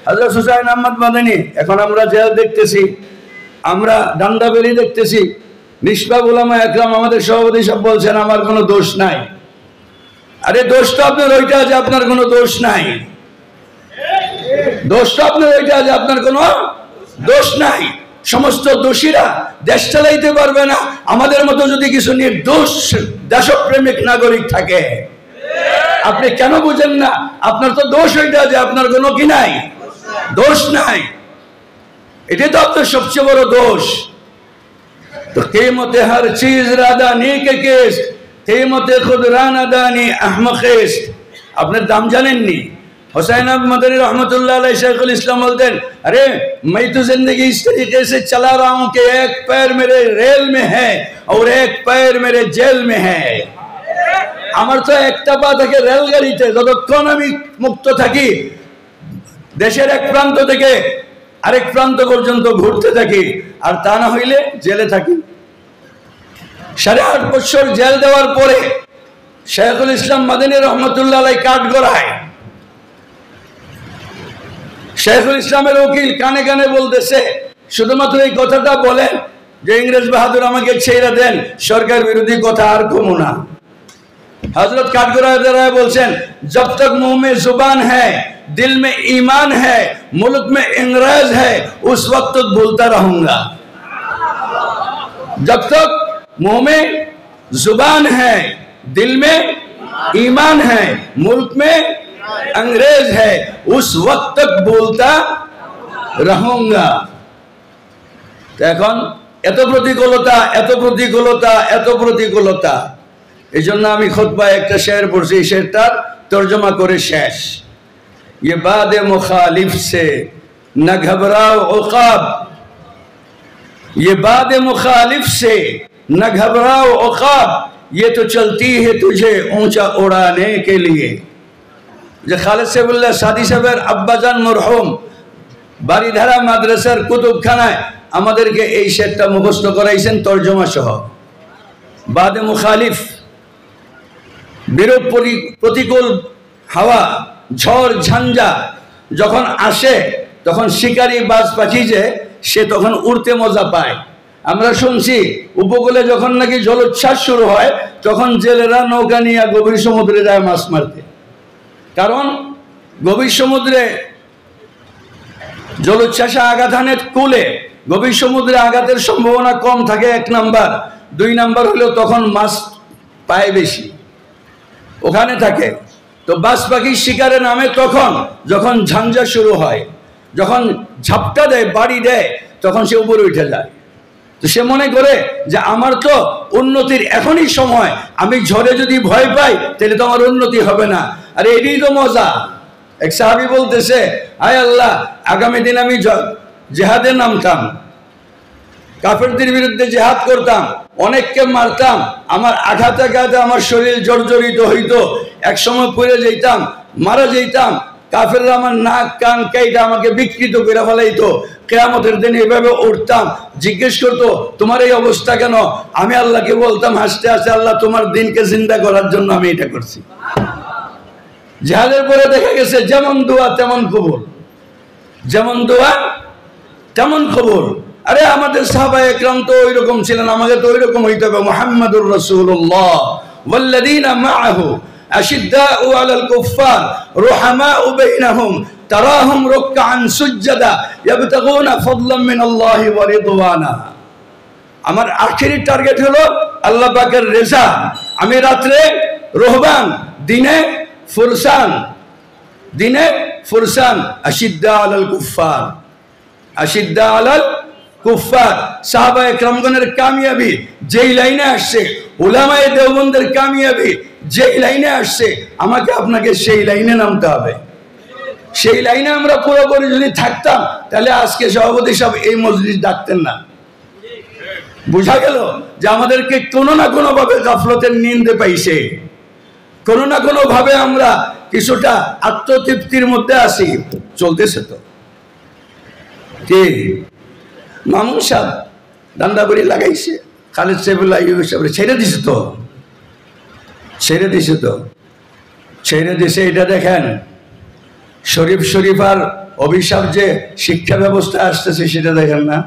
হযরত হুসাইন আহমদ মাদানী এখন আমরা জেল দেখতেছি, আমরা ডান্ডাবেলি দেখতেছি। নিষ্পাপ উলামা একরাম আমাদের সভাপতি সব বলছেন আমার কোনো দোষ নাই। আরে দোষ তো আপনার ওইটা যে আপনার কোনো দোষ নাই, দোষ তো আপনার ওইটা যে আপনার কোনো দোষ নাই। সমস্ত দোষীরা দেশ চালাইতে পারবে না। আমাদের মতো যদি কিছু নির্দোষ দেশপ্রেমিক নাগরিক থাকে, আপনি কেন বুঝেন না? আপনার তো দোষ ওইটা যে আপনার কোনো কি নাই, দোষ নাই। এটাই তো আপনার সবচেয়ে বড় দোষ। তো कीमते हर चीज रादा नी के केस कीमते खुद राना दानी अहमकेस। आपने दाम जानेंनी। हुसैन अहमद मदनी रहमतुल्लाह अलैह शेखुल इस्लाम बोलते हैं, अरे मैं तो जिंदगी इस तरीके से चला रहा हूं कि एक पैर मेरे रेल में है और एक पैर मेरे जेल में है। আমার তো একটা পা থেকে রেলগাড়িতে যতক্ষণ আমি মুক্ত থাকি দেশের এক প্রান্ত থেকে আরেক প্রান্ত পর্যন্ত ঘুরতে থাকি, আর তা না হইলে জেলে থাকি। 8.5 বছর জেল দেওয়ার পরে শেখুল ইসলাম মাদানী রহমতুল্লাহ আলাইহি কাঠগড়ায় শেখুল ইসলামের উকিল কানে কানে বলতেছে, শুধুমাত্র এই কথাটা বলেন যে ইংরেজ বাহাদুর আমাকে ছেড়ে দেন, সরকার বিরোধী কথা আর কমু না। हजरत काठगोराय दराय बोलছেন, जब तक मुंह में जुबान है दिल में ईमान है मुल्क में अंग्रेज है उस वक्त तक बोलता रहूंगा। जब तक मुंह में जुबान है दिल में ईमान है मुल्क में अंग्रेज है उस वक्त तक बोलता रहूंगा। এখন এত প্রতিকূলতা এত প্রতিকূলতা এত প্রতিকূলতা, এই জন্য আমি খুতবায় একটা শের পড়ছি, শেরটার তর্জমা করে শেষ। ये बाद मुखालिफ से न घबराओ उकाब, ये बाद मुखालिफ से न घबराओ उकाब, ये तो चलती है तुझे ऊंचा उड़ाने के लिए। যে খালেদ সাইফুল্লাহ সাদি সাহেবের আব্বাজান মরহুম বাড়িধারা মাদ্রাসার কুতুবখানায় আমাদেরকে এই শেরটা মুখস্থ করাইছেন তর্জমা সহ। বাদে মুখালিফ, বিরূপ প্রতিকূল হাওয়া ঝড় ঝঞ্ঝা যখন আসে তখন শিকারী বাজ পাখি যে সে তখন উড়তে মজা পায়। আমরা শুনছি উপকূলে যখন নাকি জলোচ্ছ্বাস শুরু হয় তখন জেলেরা নৌকা নিয়ে গভীর সমুদ্রে যায় মাছ মারতে, কারণ গভীর সমুদ্রে জলোচ্ছ্বাসে আঘাত হানে কূলে, গভীর সমুদ্রে আঘাতের সম্ভাবনা কম থাকে 1 নাম্বার। 2 নাম্বার হলেও তখন মাছ পায় বেশি, ওখানে থাকে। তো বাজ পাখির শিকারে নামে তখন যখন ঝঞ্ঝা শুরু হয়, যখন ঝাপটা দেয় বাড়ি দেয় তখন সে উপরে উঠে যায়। তো সে মনে করে যে আমার তো উন্নতির এখনই সময়, আমি ঝড়ে যদি ভয় পাই তাহলে তো আমার উন্নতি হবে না। আরে এটাই তো মজা। এক সাহাবী বলতেছে, আয় আল্লাহ, আগামী দিন আমি জিহাদে নামতাম, কাফেরদের বিরুদ্ধে জিহাদ করতাম, অনেককে মারতাম, আমার আঘাতে আঘাতে আমার শরীর জর্জরিত হইতো, এক সময় পড়ে যেতাম, মারা যেতাম, কাফেররা আমার নাক কান কেইটা আমাকে বিকৃত করে ফেলাইতো। কিয়ামতের দিন এইভাবে উঠতাম, জিজ্ঞেস করতো তোমার এই অবস্থা কেন? আমি আল্লাহকে বলতাম হাসতে হাসতে, আল্লাহ তোমার দিনকে জিন্দা করার জন্য আমি এটা করছি। জিহাদের পরে দেখা গেছে যেমন দোয়া তেমন কবুল, যেমন দোয়া তেমন কবুল। আরে আমাদের সাহাবায়ে একরাম তো ওইরকম ছিলেন, আমাকে তো ওইরকম হইতে হবে। মুহাম্মাদুর রাসূলুল্লাহ ওয়াল্লাযীনা মাআহু আশিদ্দাউ আলাল কুফফার রুহামাউ বাইনাহুম তারাহুম রুকআন সুজদা ইয়াবতাগুনা ফাদলাম মিনাল্লাহি ওয়া রিদওয়ানা। আমার আখেরি টার্গেট হলো আল্লাহ পাকের রেজা। আমি রাতে রহবান, দিনে ফুরসান, দিনে ফুরসান। আশিদ্দা আলাল কুফফার, আশিদ্দা আলাল কুফফার। সাহাবায়ে কেরামগণের কামিয়াবি যেই লাইনে আসছে, উলামায়ে দেওবন্দের কামিয়াবি যেই লাইনে আসছে, আমাকে আপনাকে সেই লাইনে নামতে হবে। সেই লাইনে আমরা পুরোপুরি যদি থাকতাম তাহলে আজকে সভাপতি সাহেব এই মজলিস ডাকতেন না। বোঝা গেল যে আমাদেরকে কোনো না কোনো ভাবে গাফলতের নিন্দে পাইছে, কোনো না কোনো ভাবে আমরা কিছুটা আত্মতৃপ্তির মধ্যে আসি। চলতেছে তো কি? মামুন সাহেব ডান্ডাবড়ি লাগাইছে, খালেদ সাইফুল্লাহ সাহেব ছেড়ে দিছে তো, ছেড়ে দিছে তো, ছেড়ে দিছে। এটা দেখেন, শরীফ আর অভিশাপ যে শিক্ষা ব্যবস্থা আসতেছে সেটা দেখেন না।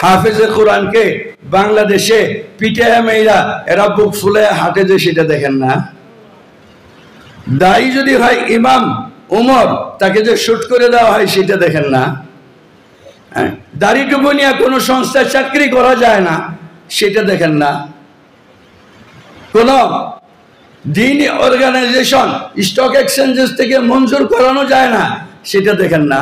হাফেজে কোরআনকে বাংলাদেশে পিটায়া মেয়েরা এরা বুক ফুলে হাঁটে যে সেটা দেখেন না। দায়ী যদি হয় ইমাম উমর, তাকে যে শুট করে দেওয়া হয় সেটা দেখেন না। দাড়িটুকু নিয়ে কোনো সংস্থায় চাকরি করা যায় না সেটা দেখেন না। কোন দিনী অর্গানাইজেশন স্টক এক্সচেঞ্জেস থেকে মঞ্জুর করানো যায় না সেটা দেখেন না।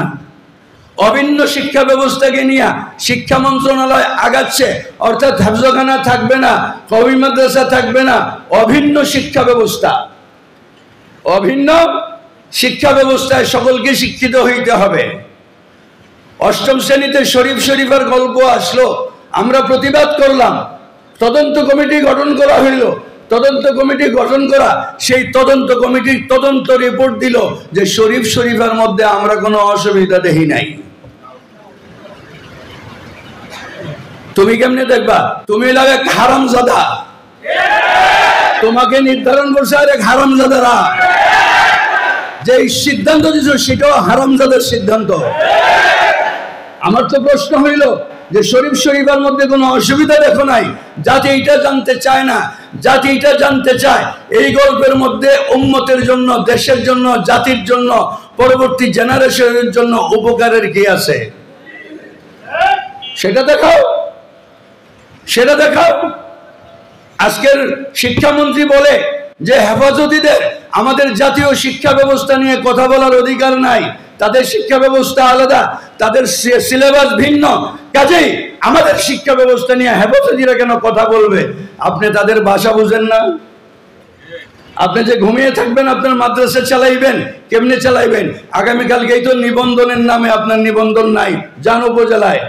অভিন্ন শিক্ষা ব্যবস্থাকে নিয়ে শিক্ষা মন্ত্রণালয় আগাচ্ছে, অর্থাৎ হাফজখানা থাকবে না, কওমি মাদ্রাসা থাকবে না, অভিন্ন শিক্ষা ব্যবস্থা। অভিন্ন শিক্ষা ব্যবস্থায় সকলকে শিক্ষিত হইতে হবে। অষ্টম শ্রেণীতে শরীফ শরীফের গল্প আসলো, আমরা প্রতিবাদ করলাম, তদন্ত কমিটি গঠন করা হইল। তদন্ত কমিটি গঠন করা, সেই তদন্ত কমিটির তদন্ত রিপোর্ট দিল যে শরীফ শরীফের মধ্যে আমরা কোনো অসুবিধা দেখি নাই। তুমি কেমনে দেখবা? তুমি লাগে হারামজাদা, তোমাকে নির্ধারণ করছে আরেক হারামজাদারা। যে সিদ্ধান্ত দিচ্ছ সেটাও হারামজাদার সিদ্ধান্ত। আমার তো প্রশ্ন হইল যে শরীফ শরীফের মধ্যে কোনো অসুবিধা দেখো নাই, জাতি এটা জানতে চায় না। জাতি এটা জানতে চায় এই গল্পের মধ্যে উম্মতের জন্য, দেশের জন্য, জাতির জন্য, পরবর্তী জেনারেশনের জন্য উপকারের কি আছে সেটা দেখাও, সেটা দেখাও। আজকের শিক্ষামন্ত্রী বলে যে হেফাজতীদের আমাদের জাতীয় শিক্ষা ব্যবস্থা নিয়ে কথা বলার অধিকার নাই, তাদের শিক্ষা ব্যবস্থা আলাদা, তাদের সিলেবাস ভিন্ন, কাজেই আমাদের শিক্ষা ব্যবস্থা নিয়ে হেফাজতীরা কেন কথা বলবে? আপনি তাদের ভাষা বুঝেন না। আপনি যে ঘুমিয়ে থাকবেন, আপনার মাদ্রাসা চালাইবেন, কেমনে চালাইবেন? আগামীকালকেই তো নিবন্ধনের নামে আপনার নিবন্ধন নাই, যান উপজেলায়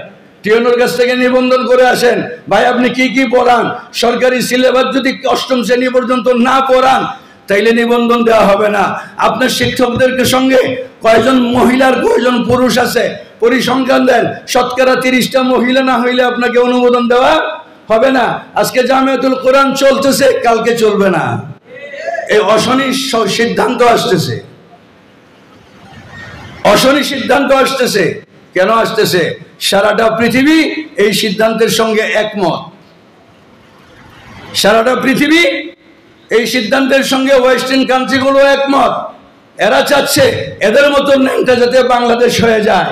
টিউনোর কাছ থেকে নিবন্ধন করে আসেন। ভাই আপনি কি কি পড়ান? সরকারি সিলেবাস যদি অষ্টম শ্রেণী পর্যন্ত না পড়ান তাইলে নিবন্ধন দেওয়া হবে না। আপনার শিক্ষকদের সঙ্গে কয়জন মহিলার কয়জন পুরুষ আছে পরিসংখ্যান দেন। শতকরা 30টা মহিলা না হইলে আপনাকে অনুমোদন দেওয়া হবে না। আজকে জামিয়াতুল কোরআন চলতেছে, কালকে চলবে না। এই অশনি সিদ্ধান্ত আসতেছে, অশনি সিদ্ধান্ত আসতেছে। কেন আসতেছে? সারাটা পৃথিবী এই সিদ্ধান্তের সঙ্গে একমত। সারাটা পৃথিবী এই সিদ্ধান্তের সঙ্গে ওয়েস্টার্ন কান্ট্রিগুলো একমত। এরা চাচ্ছে এদের মতো ন্যাংটা যাতে বাংলাদেশ হয়ে যায়,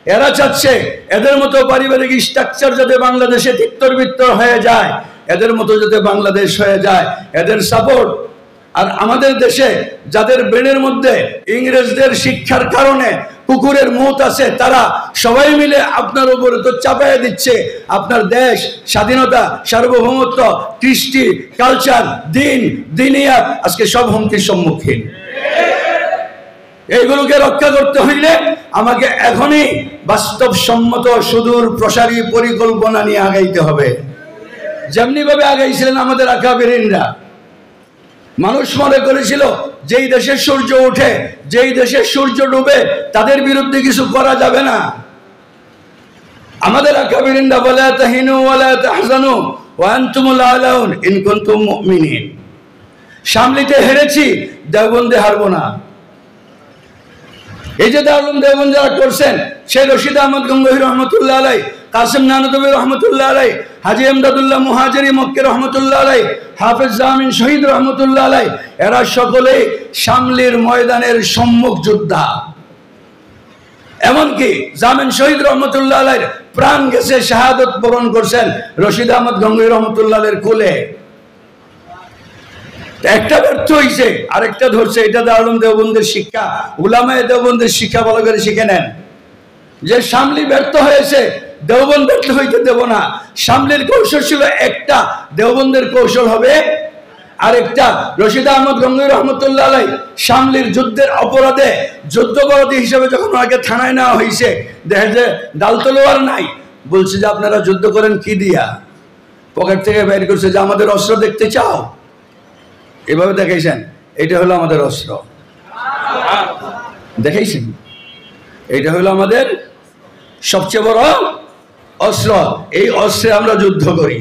এরা চাচ্ছে এদের মতো পারিবারিক স্ট্রাকচার যাতে বাংলাদেশে তিত্তর বিত্তর হয়ে যায়, এদের মতো যাতে বাংলাদেশ হয়ে যায়, এদের সাপোর্ট। আর আমাদের দেশে যাদের ব্রেনের মধ্যে ইংরেজদের শিক্ষার কারণে কুকুরের মুত আছে, তারা সবাই মিলে আপনার উপরে তো চাপাইয়া দিচ্ছে আপনার দেশ, স্বাধীনতা, সার্বভৌমত্ব, কৃষ্টি, কালচার, দিন, দিনিয়াত আজকে সব হুমকির সম্মুখীন। এইগুলোকে রক্ষা করতে হইলে আমাকে এখনই বাস্তবসম্মত সুদূর প্রসারী পরিকল্পনা নিয়ে আগাইতে হবে। যেমনি ভাবে আগাইছিলেন আমাদের আকাবিরিনরা। মানুষ মনে করেছিল যেই দেশে সূর্য ওঠে, যেই দেশে সূর্য ডুবে, তাদের বিরুদ্ধে কিছু করা যাবে না। আমাদের আকাবিরিনরা বলে তাহিনু ওয়ালা তাহজানু ওয়া আনতুমুল আলাউন ইন কুনতুম মুমিনিন। শামলিতে হেরেছি, দেওবন্দে হারবো না। এই যে দারুল দেওবন্দ যারা করছেন, সেই রশিদ আহমদ গঙ্গোহী রহমতুল্লাহ আলাই, কাসিম নানদবী রহমতুল্লাহ আলাই, হাজি আমদাদুল্লাহ মুহাজিরি মক্কি রহমতুল্লাহ আলাই, হাফেজ জামিন শহীদ রহমতুল্লাহ আলাই, এরা সকলে শামলির ময়দানের সম্মুখ যোদ্ধা। এমনকি জামিন শহীদ রহমতুল্লাহ আলাইর প্রাণ গেছে, শাহাদত বরণ করছেন রশিদ আহমদ গঙ্গোহী রহমতুল্লাহ আলাইর কোলে। একটা ব্যর্থ হয়েছে, আরেকটা ধরছে। এটা দারুল দেওবন্দের শিক্ষা, উলামায়ে দেওবন্দের শিক্ষা ভালো করে শিখে নেন। যে শামলি ব্যর্থ হয়েছে, দেওবন্দ ব্যর্থ হইতে দেব না। শামলির কৌশল ছিল একটা, দেওবন্দের কৌশল হবে আরেকটা। রশিদ আহমদ গঙ্গোহী রহমতুল্লাহ আলাই শামলির যুদ্ধের অপরাধে যুদ্ধপরাধী হিসেবে যখন ওনাকে থানায় নেওয়া হয়েছে, দেখে যে ডাল তলোয়ার নাই, বলছে যে আপনারা যুদ্ধ করেন কি দিয়া? পকেট থেকে বের করছে যে আমাদের অস্ত্র দেখতে চাও? এভাবে দেখাইছেন, এটা হলো আমাদের অস্ত্র। দেখাইছেন, এটা হলো আমাদের সবচেয়ে বড় অস্ত্র। এই অস্ত্রে আমরা যুদ্ধ করি।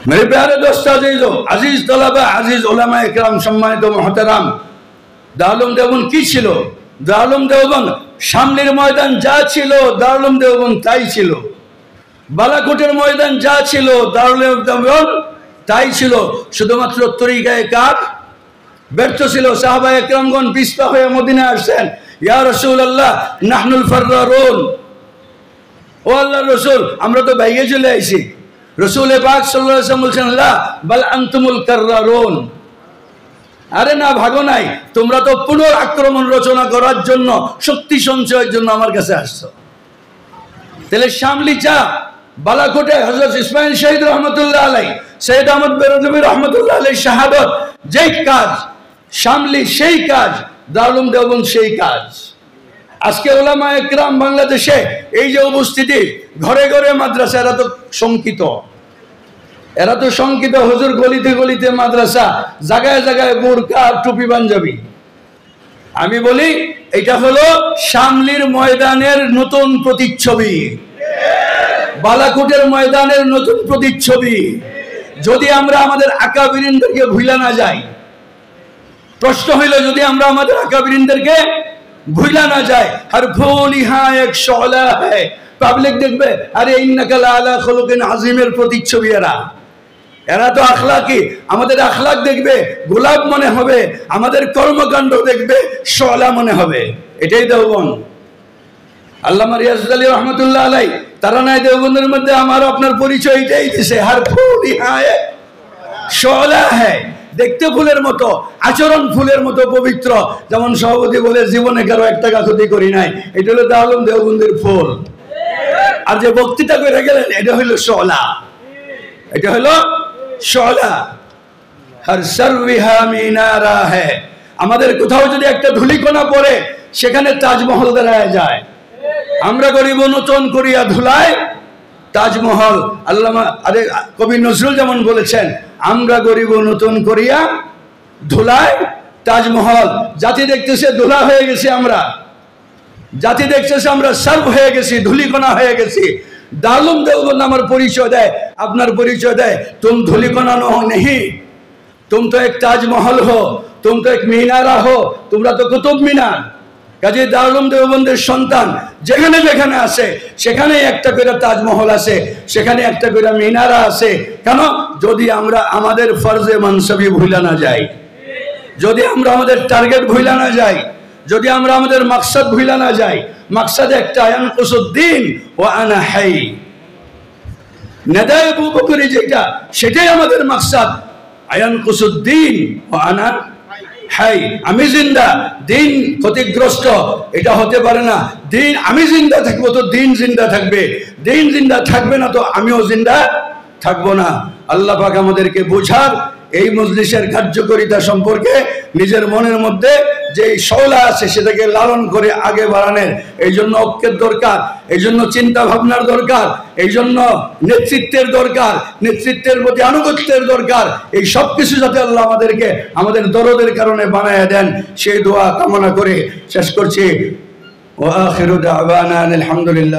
মেরে প্যারে দোস্ত আজিজ তলাবা, আজিজ ওলামা একরাম, সম্মানিত মহতারাম, দারুল উলুম দেওবন্দ কি ছিল? দারুল উলুম দেওবন্দ শামলির ময়দান যা ছিল দারুল উলুম দেওবন্দ তাই ছিল। বালাকোটের ময়দান যা ছিল দারুল উলুম দেওবন্দ তাই ছিল। শুধুমাত্র তরিকায়ে কার ব্যর্থ ছিল। সাহাবায়ে কেরামগণ পিছপা হয়ে মদিনায় আসছেন, ইয়া রাসূলুল্লাহ নাহনুল ফাররারুন, ও আল্লাহর রাসূল আমরা তো বাইরে চলে আইছি। রাসূল পাক সাল্লাল্লাহু আলাইহি ওয়াসাল্লাম বলছেন লা বাল আনতুমুল কাররারুন, আরে না ভাগো নাই, তোমরা তো পুনর আক্রমণ রচনা করার জন্য, শক্তি সঞ্চয়ের জন্য আমার কাছে আসছো। তাহলে শামলি চা, বালাকোটে হযরত ইসমাইল শহীদ রহমতুল্লাহ আলাইহি, সৈয়দ আহমদ বেরলভী রহমতুল্লাহ আলাইহি শাহাদত, যেই কাজ শামলি সেই কাজ, দারুল উলুম দেওবন্দ সেই কাজ। আজকে উলামায়ে কেরাম বাংলাদেশে এই যে উপস্থিতি, ঘরে ঘরে মাদ্রাসা, এরা তো শঙ্কিত, এরা তো শঙ্কিত। হুজুর গলিতে গলিতে মাদ্রাসা, জায়গায় জায়গায় বোরকা টুপি পাঞ্জাবি। আমি বলি এটা হলো শামলির ময়দানের নতুন প্রতিচ্ছবি, বালাকোটের ময়দানের নতুন প্রতিচ্ছবি। যদি আমরা আমাদের আকাবিরিনদেরকে ভুলা না যাই, প্রশ্ন হইল যদি আমরা আমাদের আকাবিরিনদেরকে ভুলা না যায়, হর ফুল ইহা এক শোলা হ্যায়, পাবলিক দেখবে আরে ইন্নাকা লাআলা খুলুকিন আযীমের প্রতিচ্ছবি। এরা তো আখলাকি, আমাদের আখলাক দেখবে গোলাপ মনে হবে, আমাদের কর্মকাণ্ড দেখবে শোলা মনে হবে। এটাই দেওবন্দ। আল্লামা রিয়াজুল আলী রহমতুল্লাহ আলাইহি তারানায়ে দেওবন্দের মধ্যে আমার আপনার পরিচয় এটাই দিছে, হর ফুল ইহা এক শোলা হ্যায়। দেখতে ফুলের মতো, আচরণ ফুলের মতো পবিত্র। যেমন সভাপতি বলে জীবনে কারো এক টাকা ক্ষতি করি নাই, এটা হলো দারুল উলুম দেওবন্দের ফুল। আর যে বক্তৃতা করে গেলেন এটা হইলো শোলা, এটা হলো শোলা। হর সরবিহা মিনারা হ্যায়। আমাদের কোথাও যদি একটা ধুলিকণা পড়ে সেখানে তাজমহল দাঁড়ায় যায়। আমরা গরিব নতুন করিয়া ধুলায় তাজমহল। আল্লামা আরে কবি নজরুল যেমন বলেছেন, আমরা গরিব নতুন করিয়া ধুলায় তাজমহল। জাতি দেখতেছে ধুলা হয়ে গেছি আমরা, জাতি দেখতেছে আমরা সার্ভ হয়ে গেছি, ধুলিকণা হয়ে গেছি। दारुल उलूम देवबंद আমার পরিচয় দেয়, আপনার পরিচয় দেয়, तुम धूलिकणा नहीं, तुम तो एक ताजमहल हो, तुम तो एक मीनारा हो, তোমরা তো কুতুব মিনার। কাজে দারুল উলুম দেওবন্দের সন্তান যেখানে যেখানে আসে সেখানে একটা করে তাজমহল আছে, সেখানে একটা করে মিনারা আছে। কেন? যদি আমরা আমাদের ফরজে মানসবি ভুলা না যাই, যদি আমরা আমাদের টার্গেট ভুলা না যাই, যদি আমরা আমাদের মাকসাদ ভুলা না যাই। মাকসাদ একটা, আয়ানকুসুদ্দিন ওয়া আনা হাই, নেদায়ে আবু বকরি যেটা, সেটাই আমাদের মাকসাদ। আয়ানকুসুদ্দিন ওয়া আনা হাই, আমি জিন্দা, দিন ক্ষতিগ্রস্ত, এটা হতে পারে না। দিন আমি জিন্দা থাকবো তো দিন জিন্দা থাকবে, দিন জিন্দা থাকবে না তো আমিও জিন্দা থাকবো না। আল্লাহ পাক আমাদেরকে বোঝার, এই মজলিসের কার্যকারিতা সম্পর্কে নিজের মনের মধ্যে যে শৌলা আছে সেটাকে লালন করে আগে বাড়ানোর, এই জন্য ঐক্যের দরকার, এই জন্য চিন্তা ভাবনার দরকার, এই জন্য নেতৃত্বের দরকার, নেতৃত্বের প্রতি আনুগত্যের দরকার। এই সব কিছু যাতে আল্লাহ আমাদেরকে আমাদের দরদের কারণে বানায় দেন, সেই দোয়া কামনা করে শেষ করছি। ওয়া আখিরু দাওয়ানা আলহামদুলিল্লাহ।